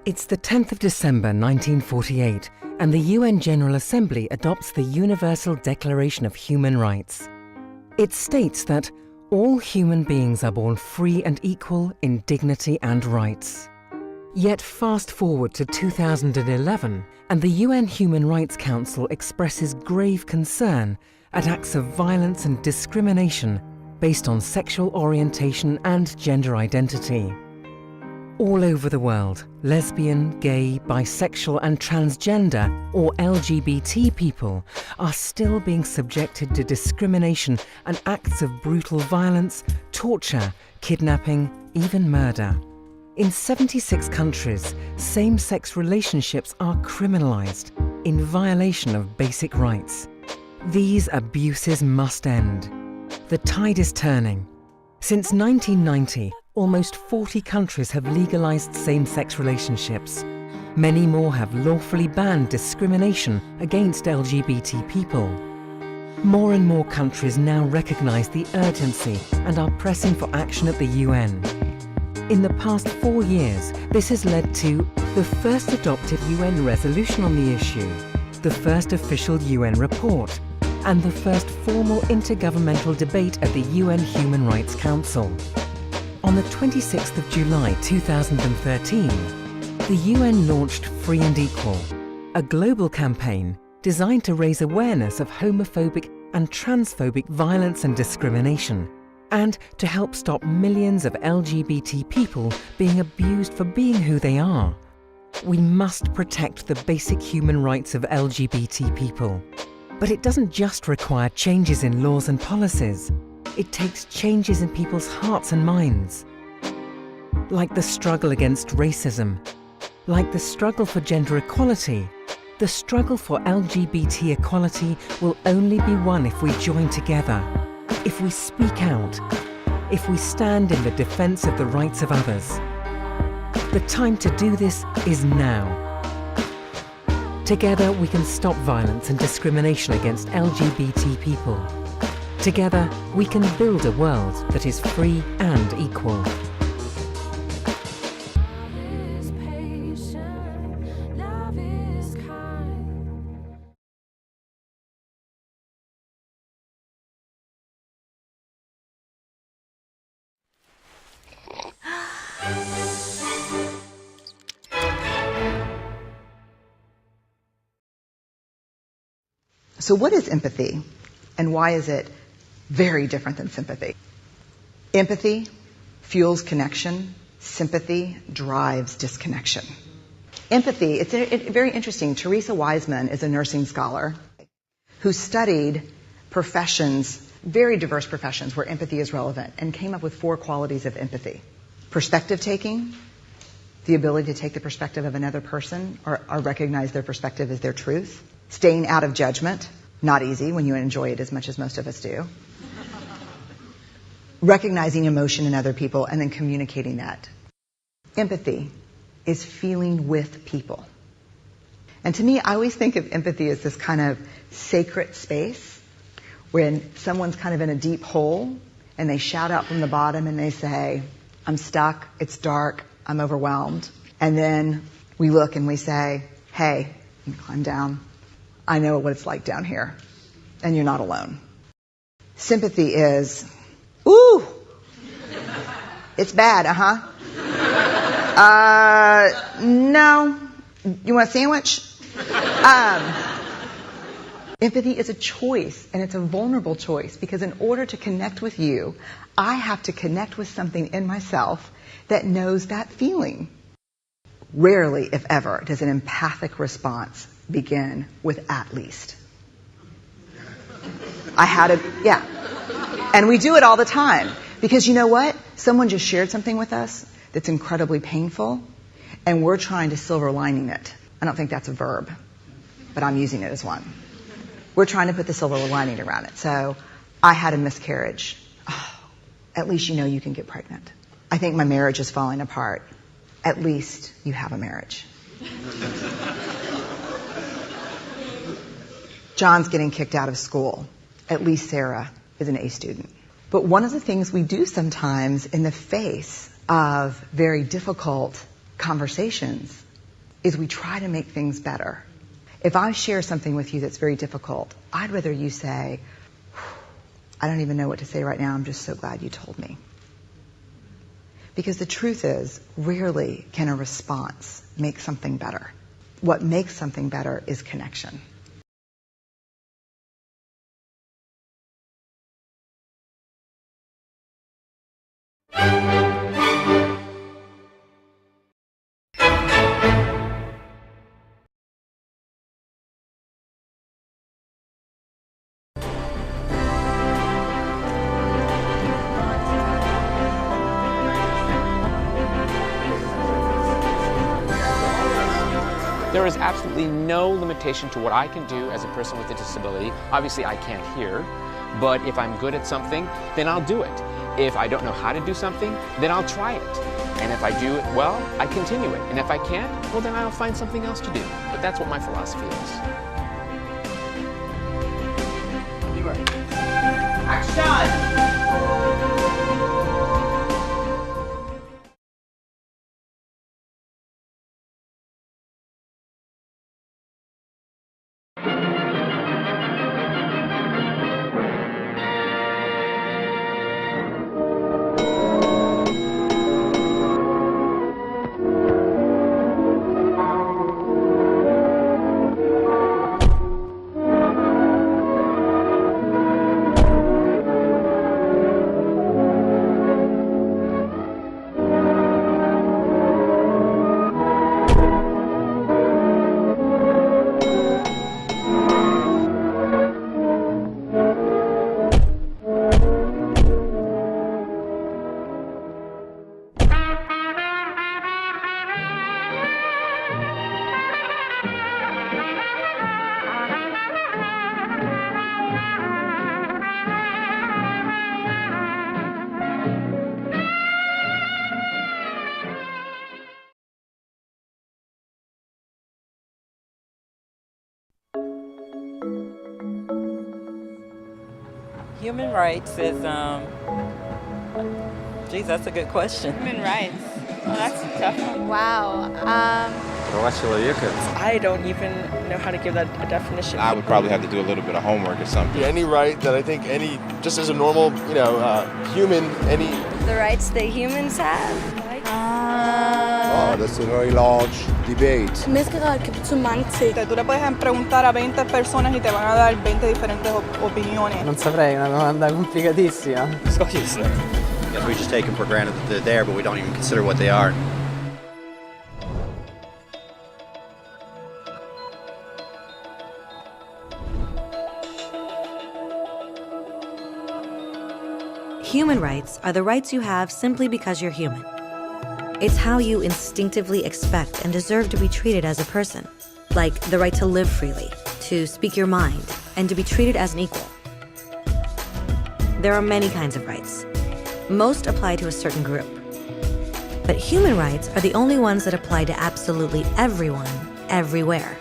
It's the 10th of December 1948, and the UN General Assembly adopts the Universal Declaration of Human Rights. It states that all human beings are born free and equal in dignity and rights. Yet fast forward to 2011, and the UN Human Rights Council expresses grave concern at acts of violence and discrimination based on sexual orientation and gender identity. All over the world, lesbian, gay, bisexual and transgender, or LGBT people, are still being subjected to discrimination and acts of brutal violence, torture, kidnapping, even murder. In 76 countries, same-sex relationships are criminalized in violation of basic rights. These abuses must end. The tide is turning. Since 1990, almost 40 countries have legalized same-sex relationships. Many more have lawfully banned discrimination against LGBT people. More and more countries now recognize the urgency and are pressing for action at the UN. In the past 4 years, this has led to the first adopted UN resolution on the issue, the first official UN report, and the first formal intergovernmental debate at the UN Human Rights Council. On the 26th of July 2013, the UN launched Free and Equal, a global campaign designed to raise awareness of homophobic and transphobic violence and discrimination, and to help stop millions of LGBT people being abused for being who they are. We must protect the basic human rights of LGBT people. But it doesn't just require changes in laws and policies. It takes changes in people's hearts and minds. Like the struggle against racism, like the struggle for gender equality, the struggle for LGBT equality will only be won if we join together, if we speak out, if we stand in the defense of the rights of others. The time to do this is now. Together we can stop violence and discrimination against LGBT people. Together we can build a world that is free and equal. So what is empathy, and why is it very different than sympathy? Empathy fuels connection. Sympathy drives disconnection. Empathy, it's very interesting. Teresa Wiseman is a nursing scholar who studied professions, very diverse professions where empathy is relevant, and came up with 4 qualities of empathy. Perspective taking, the ability to take the perspective of another person or recognize their perspective as their truth. Staying out of judgment, not easy when you enjoy it as much as most of us do. Recognizing emotion in other people and then communicating that. Empathy is feeling with people. And to me, I always think of empathy as this kind of sacred space when someone's kind of in a deep hole and they shout out from the bottom and they say, "I'm stuck, it's dark, I'm overwhelmed." And then we look and we say, "Hey, you can climb down. I know what it's like down here, and you're not alone." Sympathy is, "Ooh, it's bad, no, you want a sandwich?" Empathy is a choice, and it's a vulnerable choice, because in order to connect with you, I have to connect with something in myself that knows that feeling. Rarely, if ever, does an empathic response begin with "at least." And we do it all the time. Because you know what? Someone just shared something with us that's incredibly painful, and we're trying to silver lining it. I don't think that's a verb, but I'm using it as one. We're trying to put the silver lining around it. So, I had a miscarriage. Oh, at least you know you can get pregnant. I think my marriage is falling apart. At least you have a marriage. John's getting kicked out of school. At least Sarah is an A student. But one of the things we do sometimes in the face of very difficult conversations is we try to make things better. If I share something with you that's very difficult, I'd rather you say, I don't even know what to say right now, I'm just so glad you told me. Because the truth is, rarely can a response make something better. What makes something better is connection. There is absolutely no limitation to what I can do as a person with a disability. Obviously, I can't hear, but if I'm good at something, then I'll do it. If I don't know how to do something, then I'll try it. And if I do it well, I continue it. And if I can't, well, then I'll find something else to do. But that's what my philosophy is. Action! Human rights is, geez, that's a good question. Human rights. Oh, that's a tough one. Wow. I don't even know how to give that a definition. I would probably have to do a little bit of homework or something. Any right that I think just as a normal, human, any... The rights that humans have? That's a very large debate. Tú le puedes preguntar a 20 personas y te van a dar 20 diferentes opiniones. Non saprei, una domanda complicatissima. Yes, we just take them for granted that they're there, but we don't even consider what they are. Human rights are the rights you have simply because you're human. It's how you instinctively expect and deserve to be treated as a person, like the right to live freely, to speak your mind, and to be treated as an equal. There are many kinds of rights. Most apply to a certain group. But human rights are the only ones that apply to absolutely everyone, everywhere.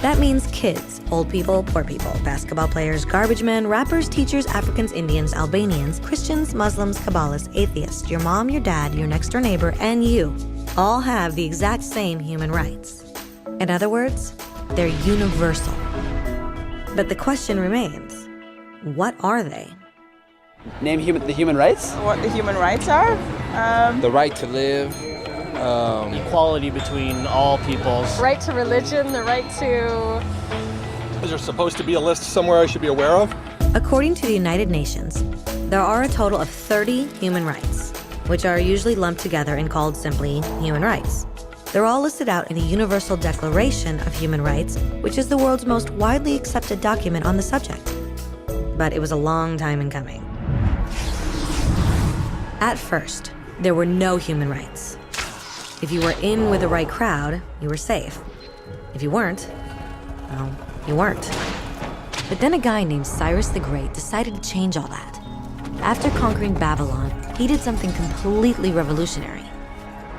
That means kids, old people, poor people, basketball players, garbage men, rappers, teachers, Africans, Indians, Albanians, Christians, Muslims, Kabbalists, atheists, your mom, your dad, your next door neighbor, and you all have the exact same human rights. In other words, they're universal. But the question remains, what are they? Name the human rights? What the human rights are? The right to live. Equality between all peoples. Right to religion, the right to... Is there supposed to be a list somewhere I should be aware of? According to the United Nations, there are a total of 30 human rights, which are usually lumped together and called simply human rights. They're all listed out in the Universal Declaration of Human Rights, which is the world's most widely accepted document on the subject. But it was a long time in coming. At first, there were no human rights. If you were in with the right crowd, you were safe. If you weren't, well, you weren't. But then a guy named Cyrus the Great decided to change all that. After conquering Babylon, he did something completely revolutionary.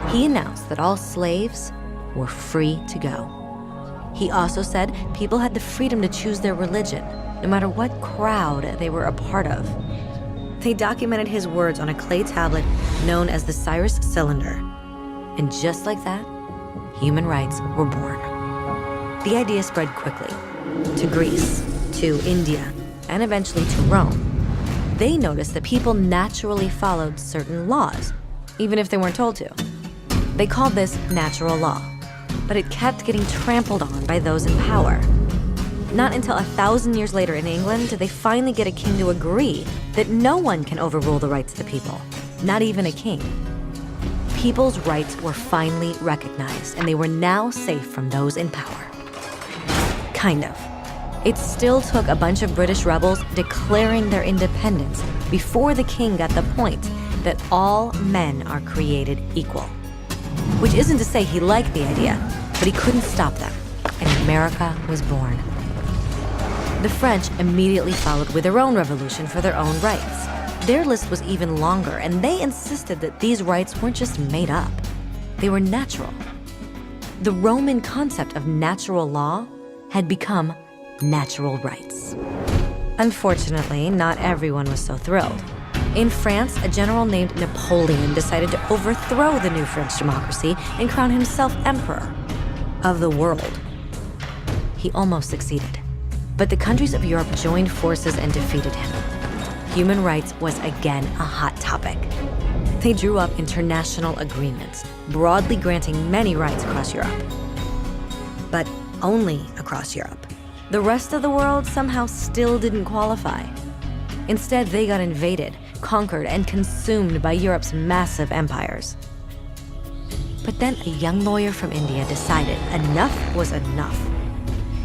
He announced that all slaves were free to go. He also said people had the freedom to choose their religion, no matter what crowd they were a part of. They documented his words on a clay tablet known as the Cyrus Cylinder. And just like that, human rights were born. The idea spread quickly to Greece, to India, and eventually to Rome. They noticed that people naturally followed certain laws, even if they weren't told to. They called this natural law, but it kept getting trampled on by those in power. Not until 1,000 years later in England did they finally get a king to agree that no one can overrule the rights of the people, not even a king. People's rights were finally recognized, and they were now safe from those in power. Kind of. It still took a bunch of British rebels declaring their independence before the king got the point that all men are created equal. Which isn't to say he liked the idea, but he couldn't stop them, and America was born. The French immediately followed with their own revolution for their own rights. Their list was even longer, and they insisted that these rights weren't just made up. They were natural. The Roman concept of natural law had become natural rights. Unfortunately, not everyone was so thrilled. In France, a general named Napoleon decided to overthrow the new French democracy and crown himself emperor of the world. He almost succeeded. But the countries of Europe joined forces and defeated him. Human rights was again a hot topic. They drew up international agreements, broadly granting many rights across Europe. But only across Europe. The rest of the world somehow still didn't qualify. Instead, they got invaded, conquered, and consumed by Europe's massive empires. But then a young lawyer from India decided enough was enough.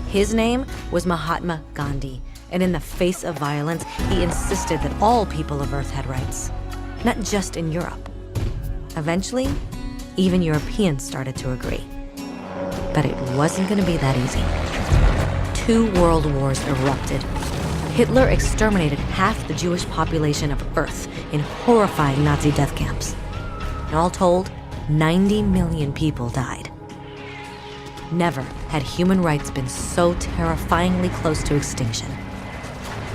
His name was Mahatma Gandhi, and in the face of violence, he insisted that all people of Earth had rights, not just in Europe. Eventually, even Europeans started to agree. But it wasn't going to be that easy. 2 world wars erupted. Hitler exterminated half the Jewish population of Earth in horrifying Nazi death camps. And all told, 90 million people died. Never had human rights been so terrifyingly close to extinction.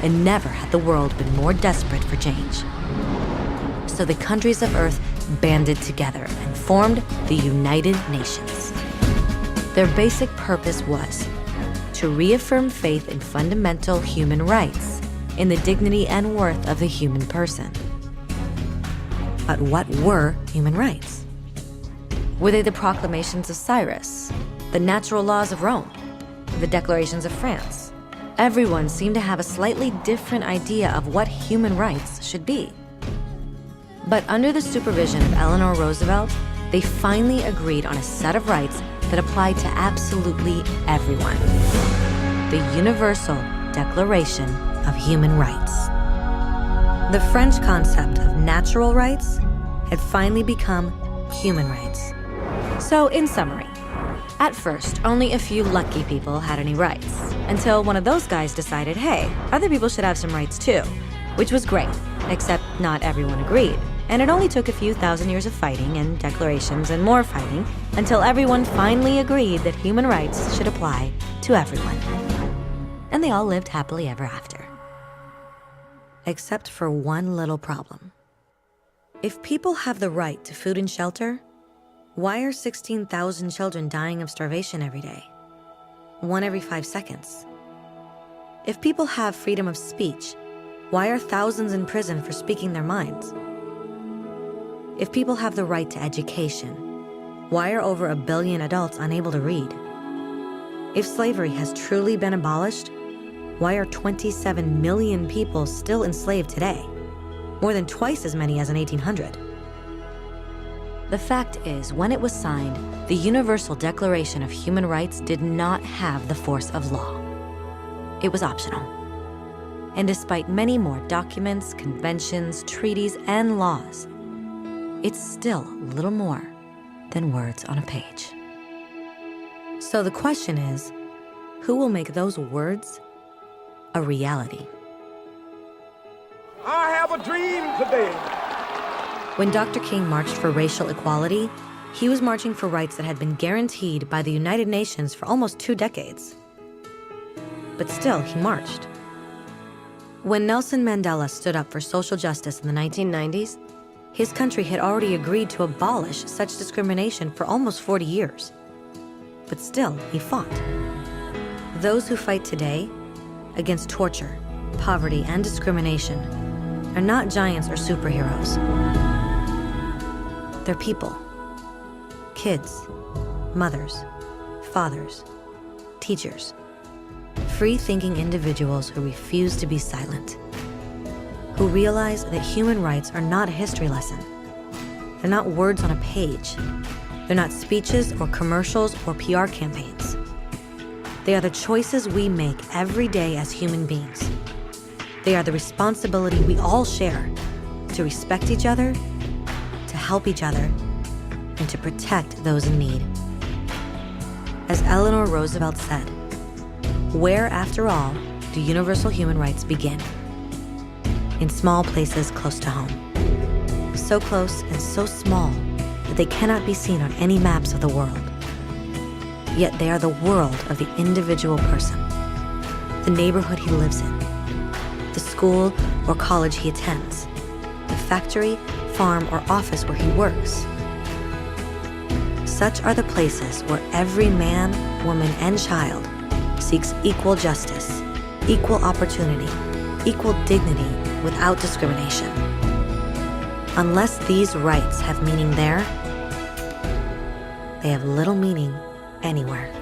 And never had the world been more desperate for change. So the countries of Earth banded together and formed the United Nations. Their basic purpose was to reaffirm faith in fundamental human rights, in the dignity and worth of the human person. But what were human rights? Were they the proclamations of Cyrus, the natural laws of Rome, the declarations of France? Everyone seemed to have a slightly different idea of what human rights should be. But under the supervision of Eleanor Roosevelt, they finally agreed on a set of rights that applied to absolutely everyone. The Universal Declaration of Human Rights. The French concept of natural rights had finally become human rights. So, in summary, at first, only a few lucky people had any rights, until one of those guys decided, hey, other people should have some rights too, which was great, except not everyone agreed. And it only took a few thousand years of fighting and declarations and more fighting until everyone finally agreed that human rights should apply to everyone. And they all lived happily ever after. Except for one little problem. If people have the right to food and shelter, why are 16,000 children dying of starvation every day? 1 every 5 seconds. If people have freedom of speech, why are thousands in prison for speaking their minds? If people have the right to education, why are over 1 billion adults unable to read? If slavery has truly been abolished, why are 27 million people still enslaved today? More than twice as many as in 1800. The fact is, when it was signed, the Universal Declaration of Human Rights did not have the force of law. It was optional. And despite many more documents, conventions, treaties, and laws, it's still little more than words on a page. So the question is, who will make those words a reality? I have a dream today. When Dr. King marched for racial equality, he was marching for rights that had been guaranteed by the United Nations for almost 2 decades. But still, he marched. When Nelson Mandela stood up for social justice in the 1990s, his country had already agreed to abolish such discrimination for almost 40 years. but still, he fought. Those who fight today against torture, poverty, and discrimination are not giants or superheroes. They're people. Kids, mothers, fathers, teachers. Free-thinking individuals who refuse to be silent. Who realize that human rights are not a history lesson. They're not words on a page. They're not speeches or commercials or PR campaigns. They are the choices we make every day as human beings. They are the responsibility we all share to respect each other, to help each other, and to protect those in need. As Eleanor Roosevelt said, where, after all, do universal human rights begin? In small places close to home. So close and so small that they cannot be seen on any maps of the world. Yet they are the world of the individual person, the neighborhood he lives in, the school or college he attends, the factory, farm, or office where he works. Such are the places where every man, woman, and child seeks equal justice, equal opportunity, equal dignity without discrimination. Unless these rights have meaning there, they have little meaning anywhere.